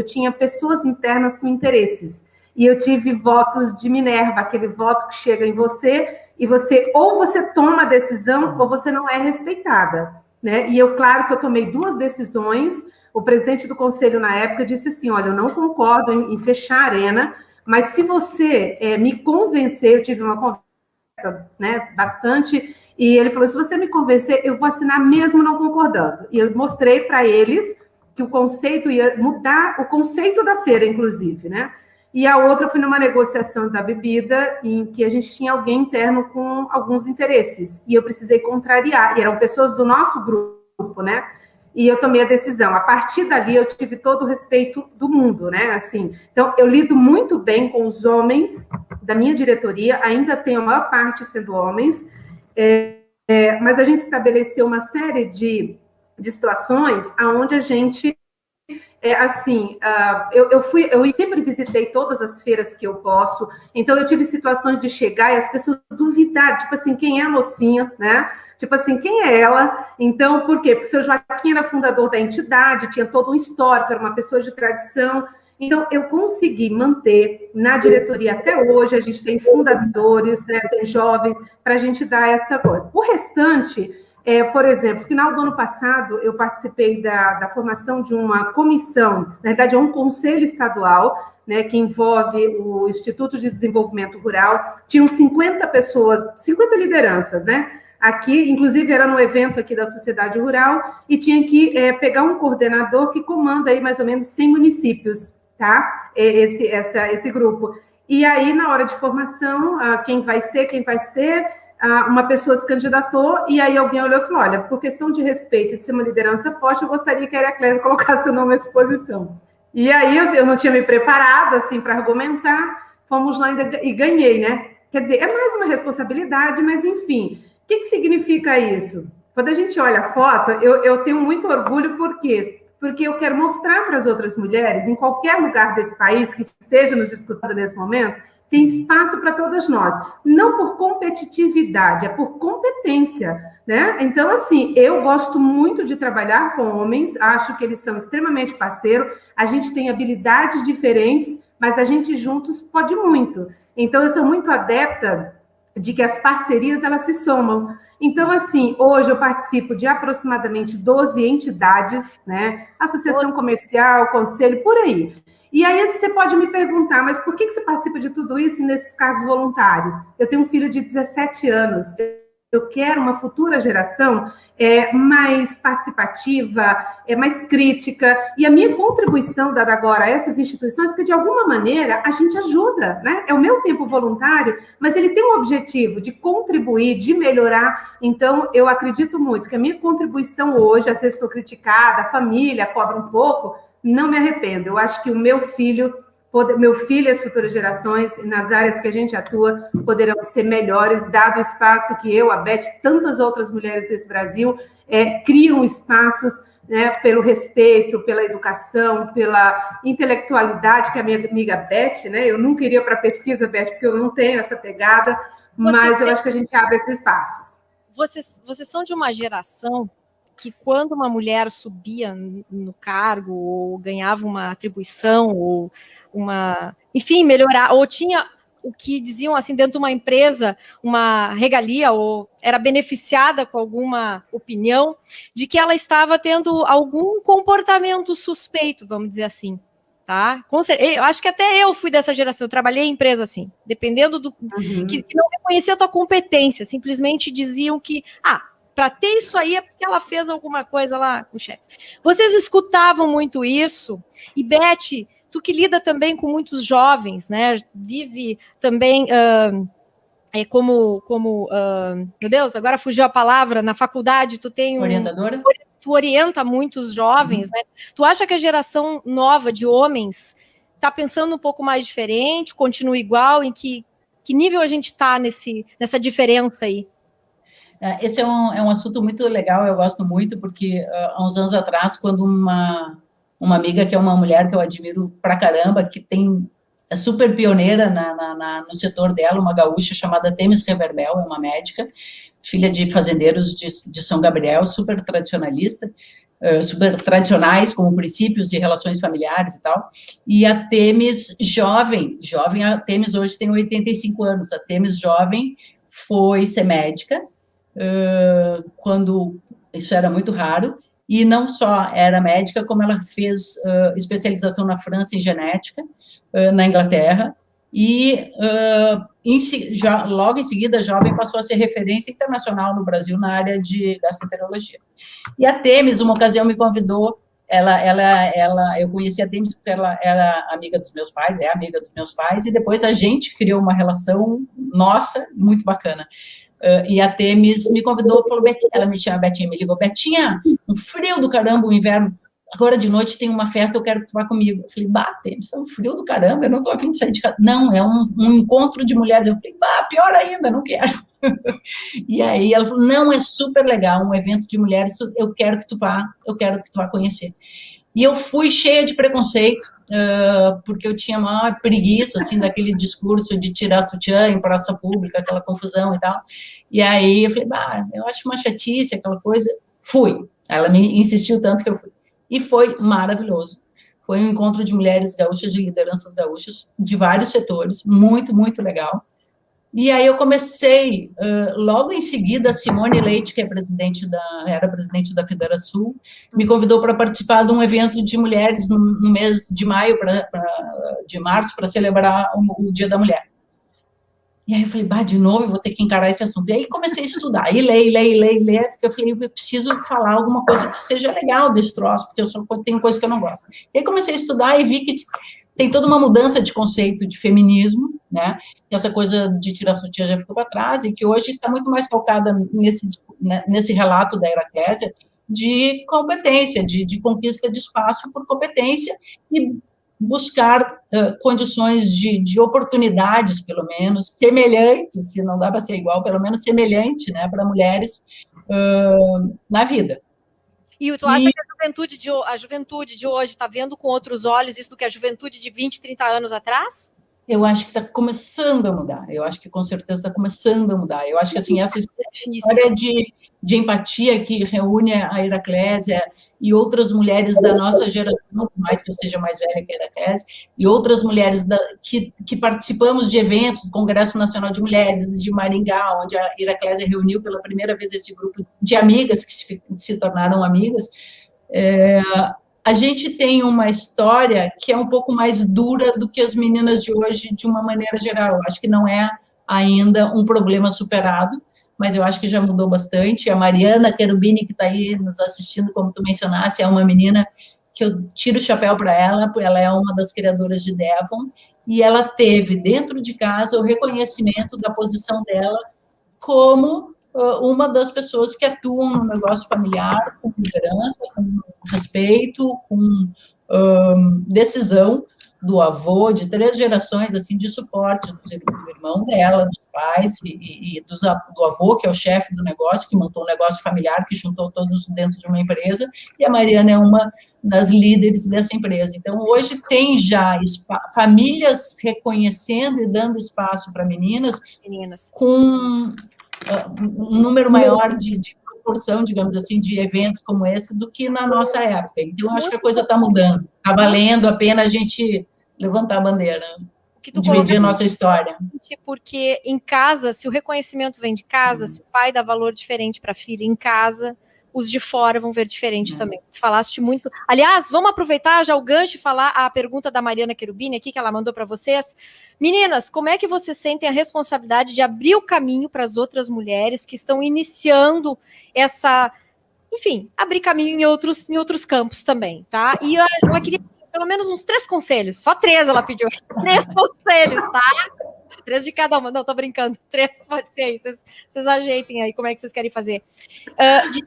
tinha pessoas internas com interesses. E eu tive votos de Minerva, aquele voto que chega em você, e ou você toma a decisão ou você não é respeitada, né? E claro que eu tomei 2 decisões. O presidente do conselho na época disse assim: olha, eu não concordo em fechar a arena, mas se você me convencer, eu tive uma conversa, né, bastante, e ele falou: se você me convencer, eu vou assinar mesmo não concordando. E eu mostrei para eles que o conceito ia mudar, o conceito da feira, inclusive, né? E a outra foi numa negociação da bebida, em que a gente tinha alguém interno com alguns interesses, e eu precisei contrariar, e eram pessoas do nosso grupo, né? E eu tomei a decisão. A partir dali, eu tive todo o respeito do mundo, né? Assim, então, eu lido muito bem com os homens da minha diretoria, ainda tenho a maior parte sendo homens, mas a gente estabeleceu uma série de situações onde a gente... eu sempre visitei todas as feiras que eu posso, então eu tive situações de chegar e as pessoas duvidar, tipo assim, quem é a mocinha, né? Tipo assim, quem é ela? Então, por quê? Porque o seu Joaquim era fundador da entidade, tinha todo um histórico, era uma pessoa de tradição. Então, eu consegui manter na diretoria até hoje, a gente tem fundadores, né, tem jovens, para a gente dar essa coisa. O restante... por exemplo, no final do ano passado, eu participei da formação de uma comissão, na verdade é um conselho estadual, né, que envolve o Instituto de Desenvolvimento Rural. Tinham 50 pessoas, 50 lideranças, né? Aqui, inclusive, era no evento aqui da Sociedade Rural, e tinha que pegar um coordenador que comanda aí mais ou menos 100 municípios, tá? Esse grupo. E aí, na hora de formação, quem vai ser, uma pessoa se candidatou, e aí alguém olhou e falou: olha, por questão de respeito e de ser uma liderança forte, eu gostaria que a Heraclésia colocasse o nome à disposição. E aí eu não tinha me preparado assim para argumentar, fomos lá e ganhei, né? Quer dizer, é mais uma responsabilidade, mas enfim, o que significa isso? Quando a gente olha a foto, eu tenho muito orgulho, por quê? Porque eu quero mostrar para as outras mulheres, em qualquer lugar desse país que esteja nos escutando nesse momento, tem espaço para todas nós, não por competitividade, é por competência, né? Então, assim, eu gosto muito de trabalhar com homens, acho que eles são extremamente parceiros, a gente tem habilidades diferentes, mas a gente juntos pode muito. Então, eu sou muito adepta de que as parcerias, elas se somam. Então, assim, hoje eu participo de aproximadamente 12 entidades, né? Associação comercial, conselho, por aí. E aí você pode me perguntar, mas por que você participa de tudo isso nesses cargos voluntários? Eu tenho um filho de 17 anos, eu quero uma futura geração mais participativa, mais crítica, e a minha contribuição dada agora a essas instituições, porque de alguma maneira a gente ajuda, né? É o meu tempo voluntário, mas ele tem um objetivo de contribuir, de melhorar. Então, eu acredito muito que a minha contribuição hoje, às vezes sou criticada, a família cobra um pouco, não me arrependo. Eu acho que o meu filho e as futuras gerações, nas áreas que a gente atua, poderão ser melhores, dado o espaço que eu, a Beth, tantas outras mulheres desse Brasil, criam espaços, né, pelo respeito, pela educação, pela intelectualidade, que a minha amiga Beth, né, eu nunca iria para a pesquisa, Beth, porque eu não tenho essa pegada, mas eu acho que a gente abre esses espaços. Vocês são de uma geração que quando uma mulher subia no cargo, ou ganhava uma atribuição, ou enfim, melhorar, ou tinha o que diziam assim, dentro de uma empresa, uma regalia, ou era beneficiada com alguma opinião, de que ela estava tendo algum comportamento suspeito, vamos dizer assim. Tá? Eu acho que até eu fui dessa geração, eu trabalhei em empresa assim, dependendo do... que não reconhecia a tua competência, simplesmente diziam que, para ter isso aí é porque ela fez alguma coisa lá com o chefe. Vocês escutavam muito isso, e Beth, tu que lida também com muitos jovens, né? Vive também meu Deus, agora fugiu a palavra, na faculdade tu tem orientadora? Tu orienta muitos jovens, né? Tu acha que a geração nova de homens está pensando um pouco mais diferente, continua igual, em que nível a gente está nessa diferença aí? Esse é um assunto muito legal, eu gosto muito, porque há uns anos atrás, quando uma amiga, que é uma mulher que eu admiro pra caramba, que é super pioneira no setor dela, uma gaúcha chamada Temis Reverbel, é uma médica, filha de fazendeiros de São Gabriel, super tradicionalista, super tradicionais, como princípios e relações familiares e tal, e a Temis jovem, a Temis hoje tem 85 anos, a Temis jovem foi ser médica, quando isso era muito raro, e não só era médica, como ela fez especialização na França em genética, na Inglaterra, e logo em seguida, a jovem passou a ser referência internacional no Brasil na área de gastroenterologia. E a Temis, uma ocasião, me convidou, eu conheci a Temis porque ela era amiga dos meus pais, é amiga dos meus pais, e depois a gente criou uma relação, nossa, muito bacana. E a Temis me convidou, falou, ela me chama Betinha, me ligou, Betinha, um frio do caramba, o inverno, agora de noite tem uma festa, eu quero que tu vá comigo. Eu falei, Temis, é um frio do caramba, eu não tô a fim de sair de casa. Não, é um encontro de mulheres. Eu falei, pior ainda, não quero. E aí ela falou, não, é super legal, um evento de mulheres, eu quero que tu vá conhecer. E eu fui cheia de preconceito, porque eu tinha maior preguiça, assim, daquele discurso de tirar sutiã em praça pública, aquela confusão e tal. E aí eu falei, eu acho uma chatice, aquela coisa. Fui. Ela me insistiu tanto que eu fui. E foi maravilhoso. Foi um encontro de mulheres gaúchas, de lideranças gaúchas, de vários setores, muito, muito legal. E aí eu comecei, logo em seguida, a Simone Leite, que era presidente da Federação, me convidou para participar de um evento de mulheres no mês de maio, de março, para celebrar o Dia da Mulher. E aí eu falei, de novo eu vou ter que encarar esse assunto. E aí comecei a estudar, e ler, porque eu falei, eu preciso falar alguma coisa que seja legal desse troço, porque eu só tenho coisa que eu não gosto. E aí comecei a estudar e vi que tem toda uma mudança de conceito de feminismo, né, que essa coisa de tirar sutiã já ficou para trás, e que hoje está muito mais focada nesse relato da Heraclésia, de competência, de conquista de espaço por competência, e buscar condições de oportunidades, pelo menos, semelhantes, se não dá para ser igual, pelo menos semelhante, né, para mulheres na vida. E tu acha que a juventude de hoje está vendo com outros olhos isso do que a juventude de 20, 30 anos atrás? Eu acho que está começando a mudar, eu acho que com certeza está começando a mudar, eu acho que assim, essa história de empatia que reúne a Heraclésia e outras mulheres da nossa geração, por mais que eu seja mais velha que a Heraclésia, e outras mulheres que participamos de eventos do Congresso Nacional de Mulheres de Maringá, onde a Heraclésia reuniu pela primeira vez esse grupo de amigas que se tornaram amigas, a gente tem uma história que é um pouco mais dura do que as meninas de hoje, de uma maneira geral. Eu acho que não é ainda um problema superado, mas eu acho que já mudou bastante. A Mariana Cherubini, que está aí nos assistindo, como tu mencionaste, é uma menina que eu tiro o chapéu para ela, porque ela é uma das criadoras de Devon, e ela teve, dentro de casa, o reconhecimento da posição dela como uma das pessoas que atuam no negócio familiar, com liderança, com respeito, com decisão do avô, de 3 gerações, assim, de suporte do irmão dela, dos pais e do avô, que é o chefe do negócio, que montou um negócio familiar, que juntou todos dentro de uma empresa, e a Mariana é uma das líderes dessa empresa. Então, hoje tem já famílias reconhecendo e dando espaço para meninas, com um número maior de proporção, digamos assim, de eventos como esse do que na nossa época. Então, eu acho que a coisa está mudando. Está valendo a pena a gente levantar a bandeira, dividir a nossa história. Porque em casa, se o reconhecimento vem de casa, se o pai dá valor diferente para a filha em casa, os de fora vão ver diferente também. Tu falaste muito. Aliás, vamos aproveitar já o gancho e falar a pergunta da Mariana Cherubini aqui, que ela mandou para vocês. Meninas, como é que vocês sentem a responsabilidade de abrir o caminho para as outras mulheres que estão iniciando essa... Enfim, abrir caminho em outros campos também, tá? E ela queria pelo menos uns 3 conselhos. Só 3 ela pediu. 3 conselhos, tá? 3 de cada uma. Não, tô brincando. 3 pode ser aí. Vocês ajeitem aí como é que vocês querem fazer. De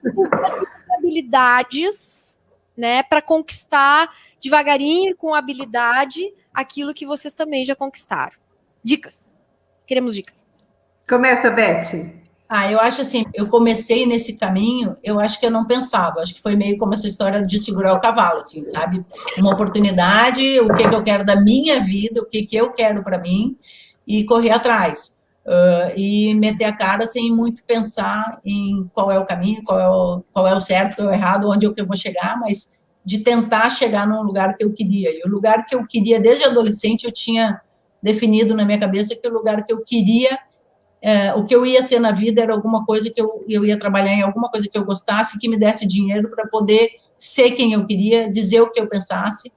habilidades, né? Para conquistar devagarinho, com habilidade, aquilo que vocês também já conquistaram. Dicas. Queremos dicas. Começa, Beth. Eu acho assim, eu comecei nesse caminho, eu acho que eu não pensava, acho que foi meio como essa história de segurar o cavalo, assim, sabe? Uma oportunidade, o que eu quero da minha vida, o que eu quero para mim, e correr atrás. E meter a cara sem muito pensar em qual é o caminho, qual é o certo, qual é o errado, onde eu vou chegar, mas de tentar chegar num lugar que eu queria. E o lugar que eu queria, desde adolescente, eu tinha definido na minha cabeça que o lugar que eu queria, o que eu ia ser na vida era alguma coisa que eu ia trabalhar em alguma coisa que eu gostasse, que me desse dinheiro para poder ser quem eu queria, dizer o que eu pensasse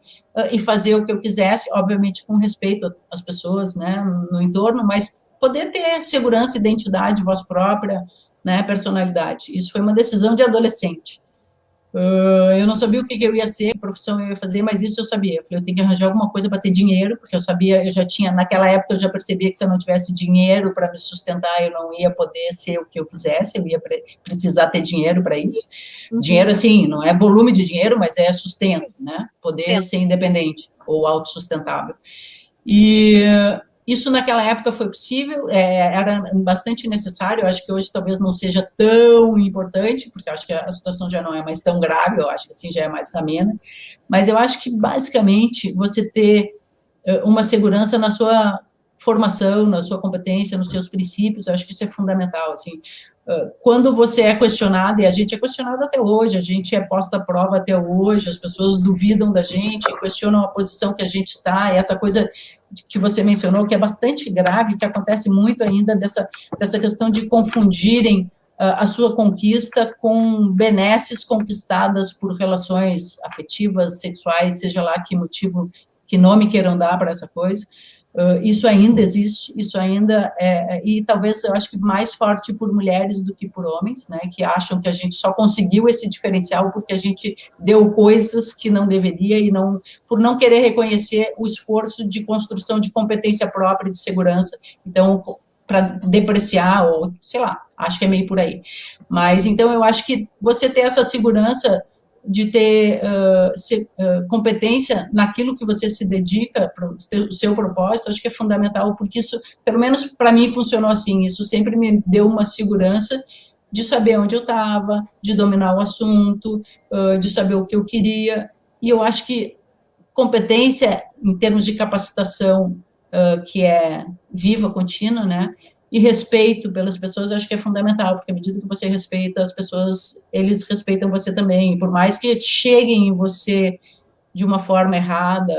e fazer o que eu quisesse, obviamente com respeito às pessoas, né, no entorno, mas poder ter segurança, identidade, voz própria, né, personalidade. Isso foi uma decisão de adolescente. Eu não sabia o que eu ia ser, que profissão eu ia fazer, mas isso eu sabia. Eu falei, eu tenho que arranjar alguma coisa para ter dinheiro, porque eu sabia, eu já tinha, naquela época eu já percebia que se eu não tivesse dinheiro para me sustentar, eu não ia poder ser o que eu quisesse, eu ia precisar ter dinheiro para isso. Dinheiro, assim, não é volume de dinheiro, mas é sustento, né? Poder ser independente ou autossustentável. E isso naquela época foi possível, era bastante necessário, eu acho que hoje talvez não seja tão importante, porque eu acho que a situação já não é mais tão grave, eu acho que assim já é mais amena, mas eu acho que basicamente você ter uma segurança na sua formação, na sua competência, nos seus princípios, eu acho que isso é fundamental, assim, quando você é questionado, e a gente é questionado até hoje, a gente é posta à prova até hoje, as pessoas duvidam da gente, questionam a posição que a gente está, e essa coisa que você mencionou, que é bastante grave, que acontece muito ainda, dessa questão de confundirem a sua conquista com benesses conquistadas por relações afetivas, sexuais, seja lá que motivo, que nome queiram dar para essa coisa. Isso ainda existe, isso ainda e talvez eu acho que mais forte por mulheres do que por homens, né, que acham que a gente só conseguiu esse diferencial porque a gente deu coisas que não deveria e não, por não querer reconhecer o esforço de construção de competência própria de segurança, então, para depreciar, ou sei lá, acho que é meio por aí. Mas, então, eu acho que você ter essa segurança de ter competência naquilo que você se dedica, para o seu propósito, acho que é fundamental, porque isso, pelo menos para mim, funcionou assim, isso sempre me deu uma segurança de saber onde eu estava, de dominar o assunto, de saber o que eu queria, e eu acho que competência, em termos de capacitação, que é viva, contínua, né, e respeito pelas pessoas, eu acho que é fundamental, porque à medida que você respeita as pessoas, eles respeitam você também, por mais que cheguem em você de uma forma errada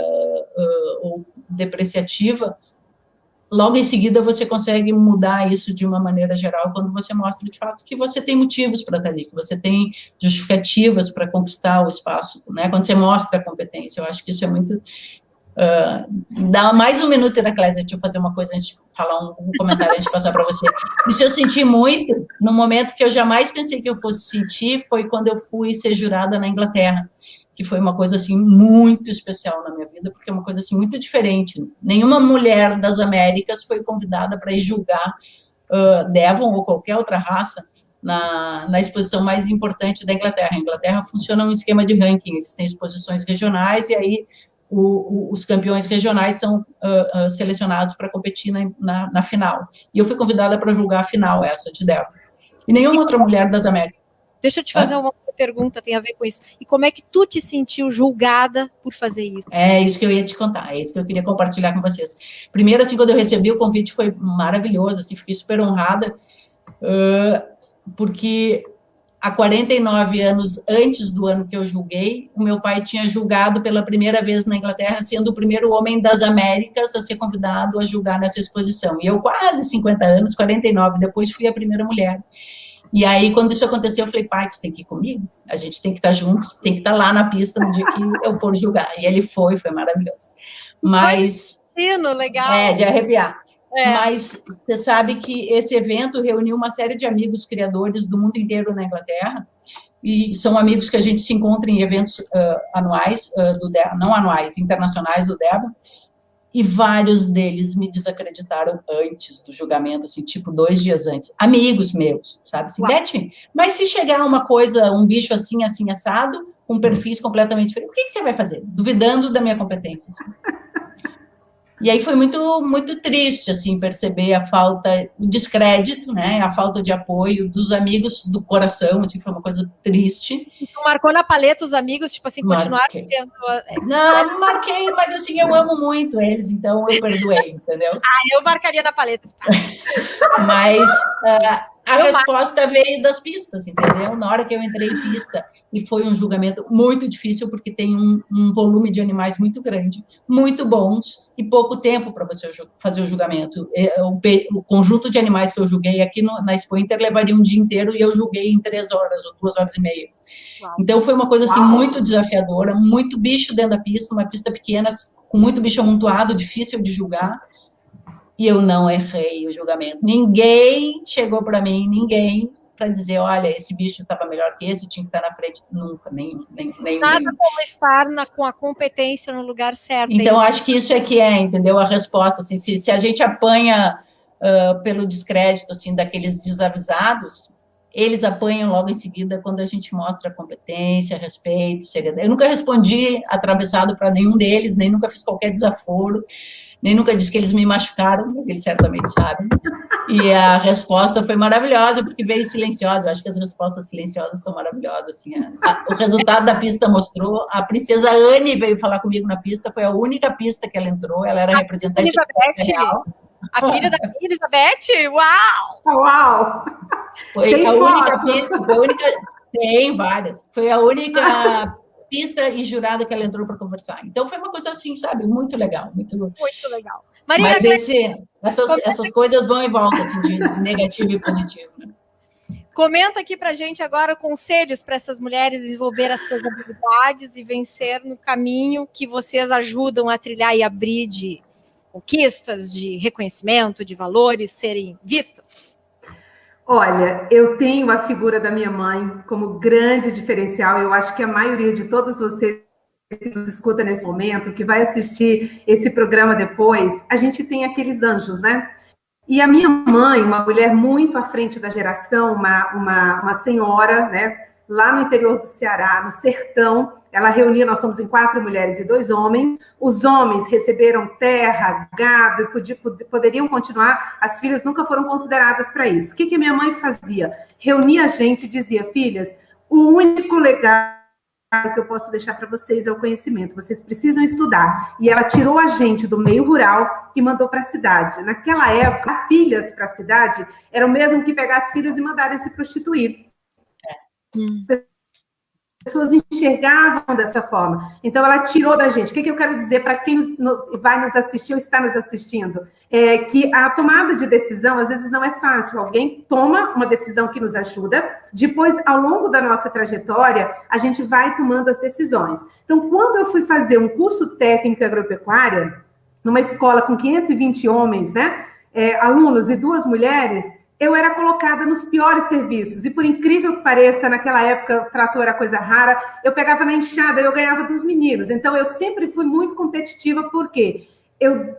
ou depreciativa, logo em seguida você consegue mudar isso de uma maneira geral, quando você mostra de fato que você tem motivos para estar ali, que você tem justificativas para conquistar o espaço, né, quando você mostra a competência, eu acho que isso é muito... dá mais um minuto, Heraclésia, deixa eu fazer uma coisa antes de falar um comentário antes de passar para você. Isso eu senti muito, no momento que eu jamais pensei que eu fosse sentir, foi quando eu fui ser jurada na Inglaterra, que foi uma coisa, assim, muito especial na minha vida, porque é uma coisa, assim, muito diferente. Nenhuma mulher das Américas foi convidada para ir julgar Devon ou qualquer outra raça na exposição mais importante da Inglaterra. A Inglaterra funciona um esquema de ranking, eles têm exposições regionais, e aí os campeões regionais são selecionados para competir na final. E eu fui convidada para julgar a final, essa de Devon. E nenhuma outra mulher das Américas. Deixa eu te fazer uma pergunta, tem a ver com isso. E como é que tu te sentiu julgada por fazer isso? É isso que eu ia te contar, é isso que eu queria compartilhar com vocês. Primeiro, assim, quando eu recebi o convite, foi maravilhoso, assim, fiquei super honrada, porque há 49 anos antes do ano que eu julguei, o meu pai tinha julgado pela primeira vez na Inglaterra, sendo o primeiro homem das Américas a ser convidado a julgar nessa exposição. E eu, quase 50 anos, 49, depois fui a primeira mulher. E aí, quando isso aconteceu, eu falei, pai, tu tem que ir comigo, a gente tem que estar juntos, tem que estar lá na pista no dia que eu for julgar. E ele foi maravilhoso. Mas... legal. De arrepiar. Mas você sabe que esse evento reuniu uma série de amigos criadores do mundo inteiro na Inglaterra, e são amigos que a gente se encontra em eventos anuais, não anuais, internacionais do Devon, e vários deles me desacreditaram antes do julgamento, assim, tipo 2 dias antes. Amigos meus, sabe? Assim, Beth, mas se chegar uma coisa, um bicho assim, assim, assado, com perfis completamente diferentes, o que você vai fazer? Duvidando da minha competência. Assim. E aí foi muito triste, assim, perceber a falta, o descrédito, né, a falta de apoio dos amigos do coração, assim, foi uma coisa triste. Tu marcou na paleta os amigos, tipo assim, continuaram tendo... Não marquei, mas assim, eu amo muito eles, então eu perdoei, entendeu? Eu marcaria na paleta. Mas a resposta veio das pistas, entendeu? Na hora que eu entrei em pista, e foi um julgamento muito difícil, porque tem um volume de animais muito grande, muito bons, e pouco tempo para você fazer o julgamento. O conjunto de animais que eu julguei aqui na Expo Inter levaria um dia inteiro, e eu julguei em 3 horas, ou 2 horas e meia. Uau. Então, foi uma coisa, assim, muito desafiadora, muito bicho dentro da pista, uma pista pequena, com muito bicho amontoado, difícil de julgar, e eu não errei o julgamento. Ninguém chegou para mim, para dizer, olha, esse bicho estava melhor que esse, tinha que estar na frente. Nunca, nem. Nada como estar com a competência no lugar certo. Então, acho que isso é que entendeu? A resposta, assim, se a gente apanha pelo descrédito, assim, daqueles desavisados, eles apanham logo em seguida quando a gente mostra competência, respeito, seriedade. Eu nunca respondi atravessado para nenhum deles, nem nunca fiz qualquer desaforo, nem nunca disse que eles me machucaram, mas eles certamente sabem. E a resposta foi maravilhosa, porque veio silenciosa. Eu acho que as respostas silenciosas são maravilhosas. Assim, o resultado da pista mostrou. A princesa Anne veio falar comigo na pista, foi a única pista que ela entrou, ela era representante real. A filha da Elizabeth? Uau! Uau! Foi a única pista, tem várias, foi a única pista e jurada que ela entrou para conversar. Então, foi uma coisa assim, sabe, muito legal. Muito legal. Maria, mas essas coisas vão e voltam, assim, de negativo e positivo, né? Comenta aqui pra gente agora conselhos para essas mulheres desenvolver as suas habilidades e vencer no caminho que vocês ajudam a trilhar e abrir de conquistas, de reconhecimento, de valores serem vistas. Olha, eu tenho a figura da minha mãe como grande diferencial. Eu acho que a maioria de todos vocês que nos escuta nesse momento, que vai assistir esse programa depois, a gente tem aqueles anjos, né? E a minha mãe, uma mulher muito à frente da geração, uma senhora, né? Lá no interior do Ceará, no sertão, ela reunia, nós somos em 4 mulheres e 2 homens, os homens receberam terra, gado, poderiam continuar, as filhas nunca foram consideradas para isso. O que minha mãe fazia? Reunia a gente e dizia, filhas, o único legado que eu posso deixar para vocês é o conhecimento, vocês precisam estudar. E ela tirou a gente do meio rural e mandou para a cidade. Naquela época, filhas para a cidade era o mesmo que pegar as filhas e mandarem se prostituir. As pessoas enxergavam dessa forma. Então, ela tirou da gente. O que eu quero dizer para quem vai nos assistir ou está nos assistindo? É que a tomada de decisão, às vezes, não é fácil. Alguém toma uma decisão que nos ajuda, depois, ao longo da nossa trajetória, a gente vai tomando as decisões. Então, quando eu fui fazer um curso técnico em agropecuária, numa escola com 520 homens, né, alunos e 2 mulheres, eu era colocada nos piores serviços. E, por incrível que pareça, naquela época, o trator era coisa rara, eu pegava na enxada, eu ganhava dos meninos. Então, eu sempre fui muito competitiva, porque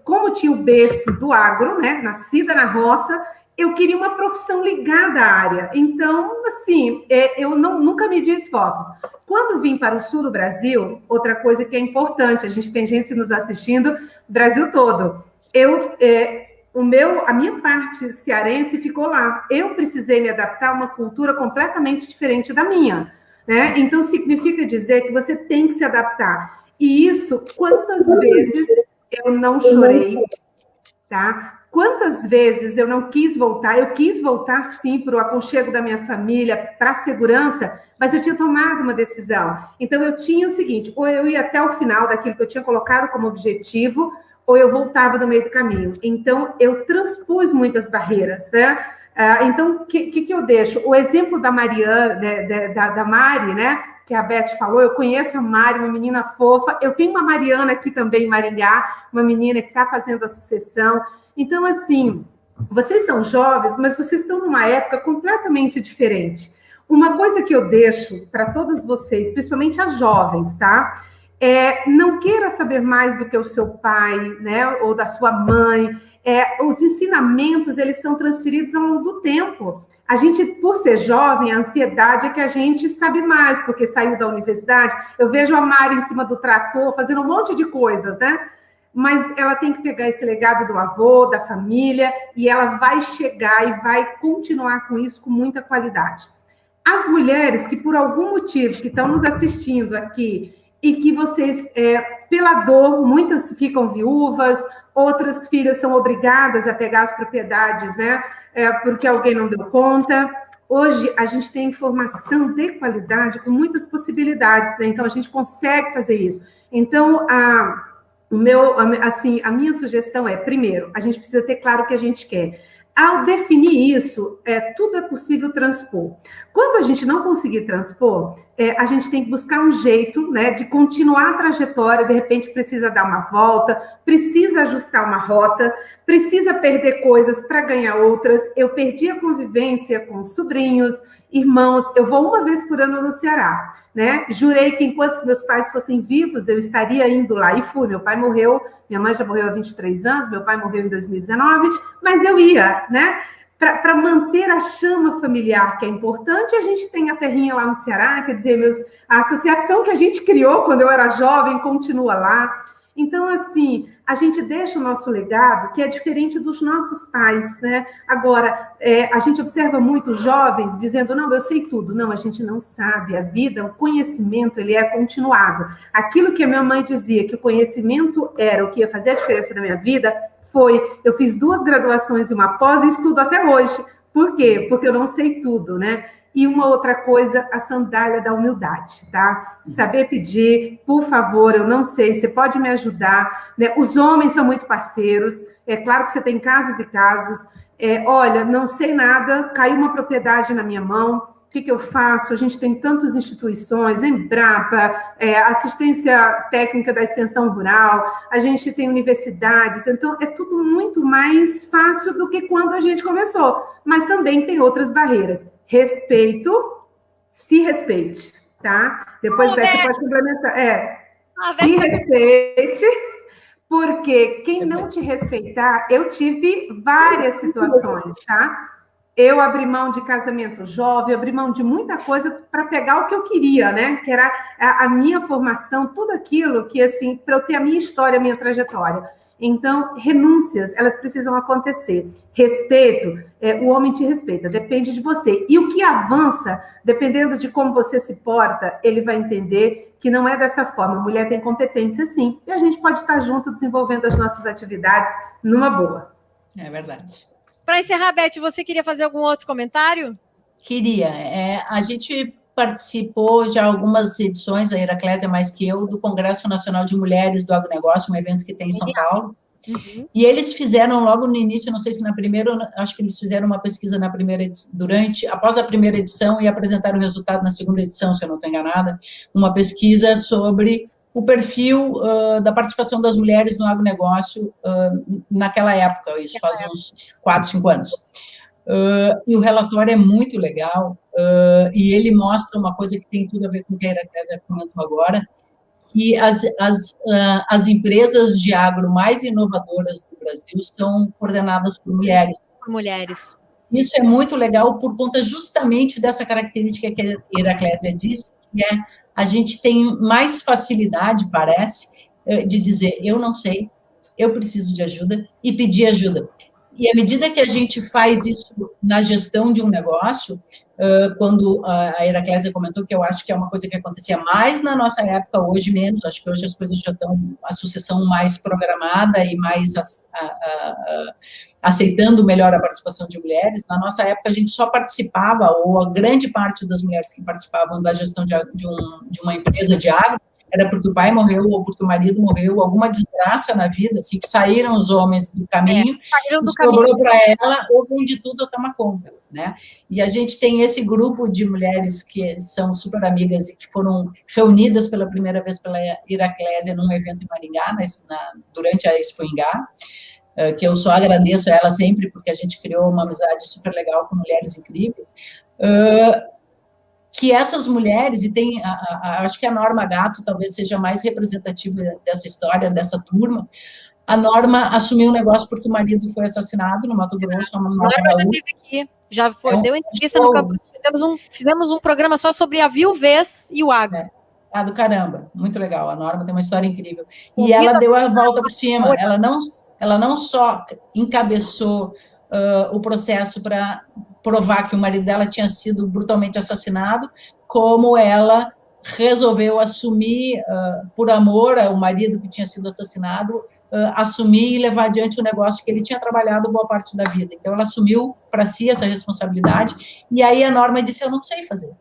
como tinha o berço do agro, né, nascida na roça, eu queria uma profissão ligada à área. Então, assim, eu nunca medi esforços. Quando vim para o sul do Brasil, outra coisa que é importante, a gente tem gente nos assistindo, Brasil todo, a minha parte cearense ficou lá. Eu precisei me adaptar a uma cultura completamente diferente da minha, né? Então, significa dizer que você tem que se adaptar. E isso, quantas vezes eu não chorei, tá? Quantas vezes eu não quis voltar? Eu quis voltar, sim, para o aconchego da minha família, para a segurança, mas eu tinha tomado uma decisão. Então, eu tinha o seguinte, ou eu ia até o final daquilo que eu tinha colocado como objetivo, ou eu voltava no meio do caminho. Então, eu transpus muitas barreiras, né? Então, o que eu deixo? O exemplo da Mariana, da Mari, né? Que a Beth falou, eu conheço a Mari, uma menina fofa. Eu tenho uma Mariana aqui também em Maringá, uma menina que está fazendo a sucessão. Então, assim, vocês são jovens, mas vocês estão numa época completamente diferente. Uma coisa que eu deixo para todas vocês, principalmente as jovens, tá? Não queira saber mais do que o seu pai, né, ou da sua mãe. Os ensinamentos, eles são transferidos ao longo do tempo. A gente, por ser jovem, a ansiedade é que a gente sabe mais, porque saiu da universidade. Eu vejo a Mari em cima do trator, fazendo um monte de coisas, né? mas ela tem que pegar esse legado do avô, da família, e ela vai chegar e vai continuar com isso com muita qualidade. As mulheres que, por algum motivo, que estão nos assistindo aqui, e que vocês, pela dor, muitas ficam viúvas, outras filhas são obrigadas a pegar as propriedades, né? Porque alguém não deu conta. Hoje, a gente tem informação de qualidade com muitas possibilidades, né? Então, a gente consegue fazer isso. Então, a minha sugestão é, primeiro, a gente precisa ter claro o que a gente quer. Ao definir isso, tudo é possível transpor. Quando a gente não conseguir transpor, a gente tem que buscar um jeito, né, de continuar a trajetória, de repente precisa dar uma volta, precisa ajustar uma rota, precisa perder coisas para ganhar outras. Eu perdi a convivência com sobrinhos, irmãos, eu vou uma vez por ano no Ceará, né? Jurei que enquanto meus pais fossem vivos, eu estaria indo lá, e fui. Meu pai morreu, minha mãe já morreu há 23 anos, meu pai morreu em 2019, mas eu ia, né? Para manter a chama familiar, que é importante, a gente tem a terrinha lá no Ceará, quer dizer, a associação que a gente criou quando eu era jovem continua lá. Então, assim, a gente deixa o nosso legado, que é diferente dos nossos pais, né? Agora, a gente observa muito jovens dizendo, não, eu sei tudo. Não, a gente não sabe. A vida, o conhecimento, ele é continuado. Aquilo que a minha mãe dizia, que o conhecimento era o que ia fazer a diferença na minha vida, eu fiz 2 graduações e uma pós e estudo até hoje. Por quê? Porque eu não sei tudo, né? E uma outra coisa, a sandália da humildade, tá? Saber pedir, por favor, eu não sei, você pode me ajudar, né? Os homens são muito parceiros, é claro que você tem casos e casos. Olha, não sei nada, caiu uma propriedade na minha mão, o que eu faço? A gente tem tantas instituições, Embrapa, assistência técnica da extensão rural, a gente tem universidades, então é tudo muito mais fácil do que quando a gente começou, mas também tem outras barreiras. Respeito, se respeite, tá? Depois você pode complementar. Se respeite, porque quem não te respeitar, eu tive várias situações, tá? Eu abri mão de casamento jovem, abri mão de muita coisa para pegar o que eu queria, né? Que era a minha formação, tudo aquilo que, assim, para eu ter a minha história, a minha trajetória. Então, renúncias, elas precisam acontecer. Respeito, o homem te respeita, depende de você. E o que avança, dependendo de como você se porta, ele vai entender que não é dessa forma. A mulher tem competência, sim. E a gente pode estar junto desenvolvendo as nossas atividades numa boa. É verdade. Para encerrar, Beth, você queria fazer algum outro comentário? Queria. A gente participou de algumas edições, a Heraclésia mais que eu, do Congresso Nacional de Mulheres do Agronegócio, um evento que tem em São Paulo. Uhum. E eles fizeram logo no início, não sei se na primeira, acho que eles fizeram uma pesquisa na primeira após a primeira edição e apresentaram o resultado na segunda edição, se eu não estou enganada, uma pesquisa sobre o perfil da participação das mulheres no agronegócio naquela época, isso faz uns 4, 5 anos. E o relatório é muito legal, e ele mostra uma coisa que tem tudo a ver com o que a Heraclésia comentou agora, que as empresas de agro mais inovadoras do Brasil são coordenadas por mulheres. Por mulheres. Isso é muito legal por conta justamente dessa característica que a Heraclésia disse, que a gente tem mais facilidade, parece, de dizer, eu não sei, eu preciso de ajuda, e pedir ajuda. E à medida que a gente faz isso na gestão de um negócio, quando a Heraclésia comentou que eu acho que é uma coisa que acontecia mais na nossa época, hoje menos, acho que hoje as coisas já estão, a sucessão mais programada e mais aceitando melhor a participação de mulheres. Na nossa época, a gente só participava, ou a grande parte das mulheres que participavam da gestão de uma empresa de agro, era porque o pai morreu, ou porque o marido morreu, alguma desgraça na vida, assim, que saíram os homens do caminho, sobrou para ela, ou vende tudo ou toma conta, né? E a gente tem esse grupo de mulheres que são super amigas e que foram reunidas pela primeira vez pela Heraclésia num evento em Maringá, durante a Expo Ingá, que eu só agradeço a ela sempre, porque a gente criou uma amizade super legal com mulheres incríveis, que essas mulheres, e tem, acho que a Norma Gatto talvez seja mais representativa dessa história, dessa turma. A Norma assumiu o negócio porque o marido foi assassinado no Mato Grosso. A Norma já esteve aqui, já foi, deu entrevista no campo. Fizemos um programa só sobre a viuvez e o agro. do caramba, muito legal. A Norma tem uma história incrível. E ela deu a volta por cima. Ela não só encabeçou o processo para provar que o marido dela tinha sido brutalmente assassinado, como ela resolveu assumir, por amor ao marido que tinha sido assassinado, assumir e levar adiante o negócio que ele tinha trabalhado boa parte da vida. Então, ela assumiu para si essa responsabilidade, e aí a Norma disse, eu não sei fazer.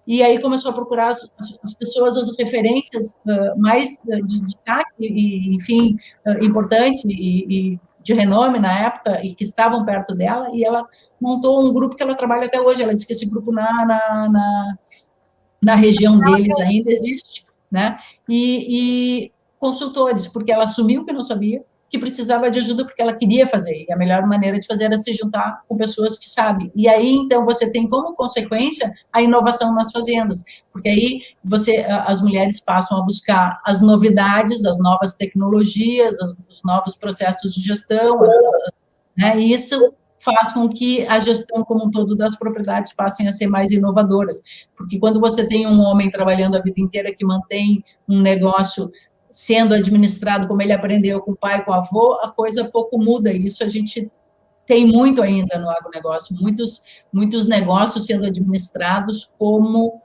E aí começou a procurar as pessoas, as referências mais de destaque, e, enfim, importantes e de renome na época, e que estavam perto dela, e ela montou um grupo que ela trabalha até hoje. Ela disse que esse grupo na região deles ainda existe, né? E consultores, porque ela assumiu que não sabia, que precisava de ajuda porque ela queria fazer, e a melhor maneira de fazer era se juntar com pessoas que sabem. E aí, então, você tem como consequência a inovação nas fazendas, porque aí as mulheres passam a buscar as novidades, as novas tecnologias, os novos processos de gestão, né? E isso faz com que a gestão como um todo das propriedades passem a ser mais inovadoras, porque quando você tem um homem trabalhando a vida inteira que mantém um negócio sendo administrado como ele aprendeu com o pai, com o avô, a coisa pouco muda. Isso a gente tem muito ainda no agronegócio, muitos negócios sendo administrados como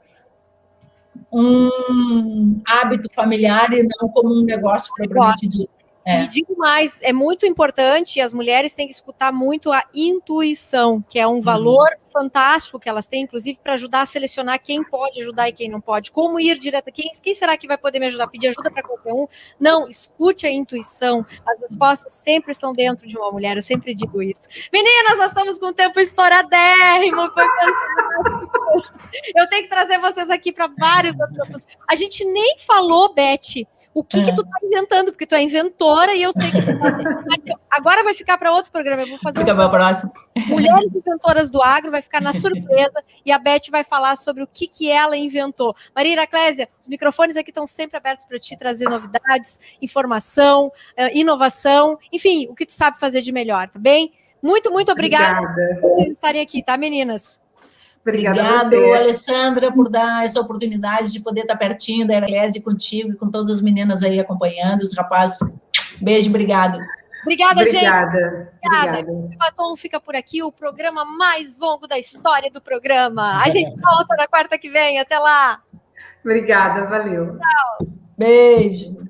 um hábito familiar e não como um negócio propriamente dito. E digo mais, é muito importante, e as mulheres têm que escutar muito a intuição, que é um valor fantástico que elas têm, inclusive, para ajudar a selecionar quem pode ajudar e quem não pode. Como ir direto, quem será que vai poder me ajudar? Pedir ajuda para qualquer um? Não, escute a intuição. As respostas sempre estão dentro de uma mulher, eu sempre digo isso. Meninas, nós estamos com o tempo estouradérrimo, foi fantástico. Eu tenho que trazer vocês aqui para vários outros assuntos. A gente nem falou, Beth, o que tu tá inventando, porque tu é inventora e eu sei que tu tá... Agora vai ficar para outro programa, eu vou fazer Fica para o próximo. Mulheres Inventoras do Agro, vai ficar na surpresa, e a Beth vai falar sobre o que ela inventou. Maria Iraclésia, os microfones aqui estão sempre abertos para te trazer novidades, informação, inovação, enfim, o que tu sabe fazer de melhor, tá bem? Muito obrigada por vocês estarem aqui, tá, meninas? Obrigada, Alessandra, por dar essa oportunidade de poder estar pertinho da Iraclésia contigo e com todas as meninas aí acompanhando, os rapazes. Beijo, obrigado. Obrigada, gente. Obrigada. O Batom fica por aqui, o programa mais longo da história do programa. A gente volta na quarta que vem. Até lá. Obrigada, valeu. Tchau. Beijo.